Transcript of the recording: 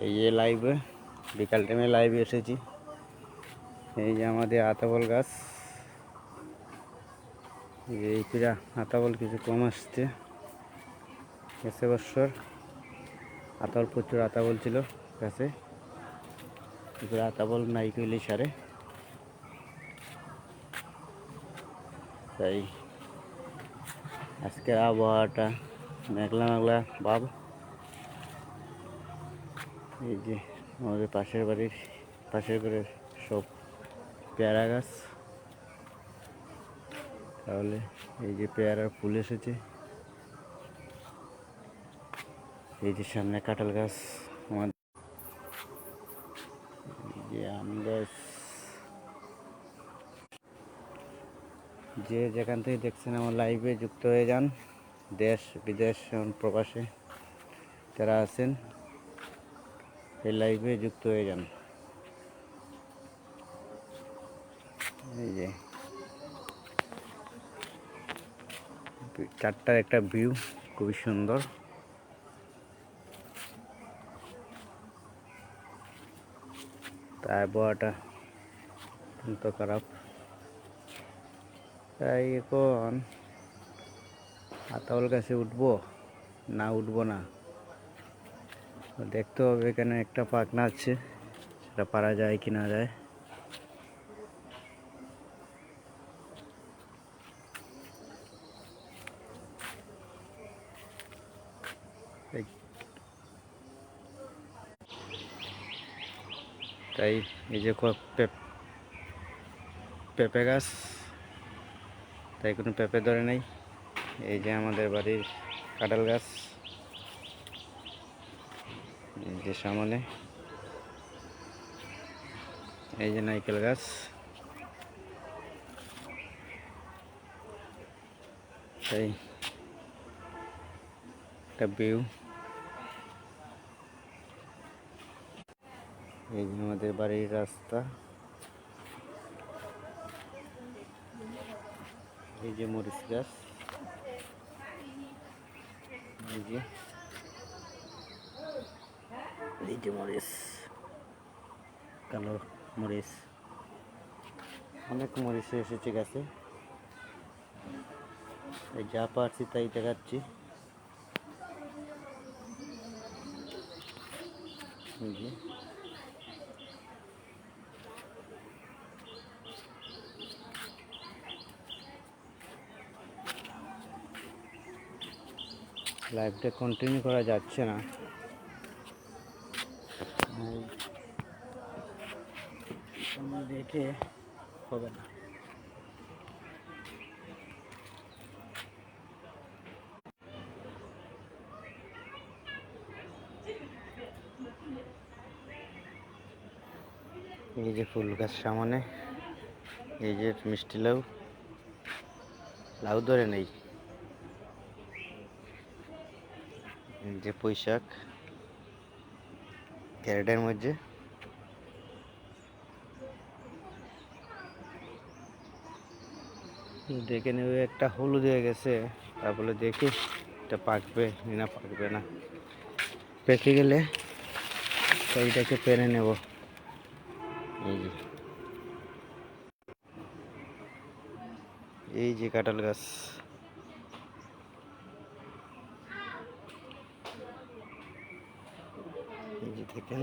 এই যে লাইভে বিকাল টাইমে লাইভে এসেছি। এই যে আমাদের আতাবল গাছ, এই পিড়া আতাবল কিছু কম আসছে। গেছে বছর আতাবল প্রচুর আতাবল ছিল গাছে, আতাবল নাই কইলে সারে। তাই আজকের আবহাওয়াটা মেঘলা মেঘলা ভাব। এই যে আমাদের পাশের বাড়ির পাশের ঘরে সব পেয়ারা গাছ, তাহলে এই যে পেয়ারার ফুল এসেছে। এই যে সামনে কাঁঠাল গাছ, আমাদের যে আম গাছ। যে যেখান থেকে দেখছেন আমার লাইভে যুক্ত হয়ে যান। দেশ বিদেশ প্রবাসে যারা আছেন এই লাইভে যুক্ত হয়ে যান। এই যে চারটার একটা ভিউ খুবই সুন্দর। আবহাওয়াটা অত্যন্ত খারাপ। তাই এখন আতাবল গাছে উঠবো না উঠবো না দেখতে হবে। এখানে একটা পাখনা আছে, সেটা পারা যায় কি না যায়। তাই এই যে পেঁপে গাছ, তাই কোনো পেঁপে ধরে নেই। এই যে আমাদের বাড়ির কাঁঠাল গাছ, এই যে সামনে এই যে নারকেল গাছ। তাই একটা ভিউ। এই যে আমাদের বাড়ির রাস্তা, এই যে মরিচ গাছ, এই যে মরিচ, কালো মরিচ, অনেক মরিচ এসেছে গাছে। এই যা পারছি তাই দেখাচ্ছি। লাইভটা কন্টিনিউ করা যাচ্ছে না, দেখে হবে না। এই যে ফুল গাছ সামনে, এই যে মিষ্টি লাউ, লাউ ধরে নেই। এই যে পুঁইশাক ক্যারেটের মধ্যে। দেখে নেবে একটা হলুদ হয়ে গেছে, তারপরে দেখি এটা পাকবে না পাকবে না। পেকে গেলে এইটাকে পেরে নেব। এই যে কাঁঠাল গাছ, এই যে দেখেন।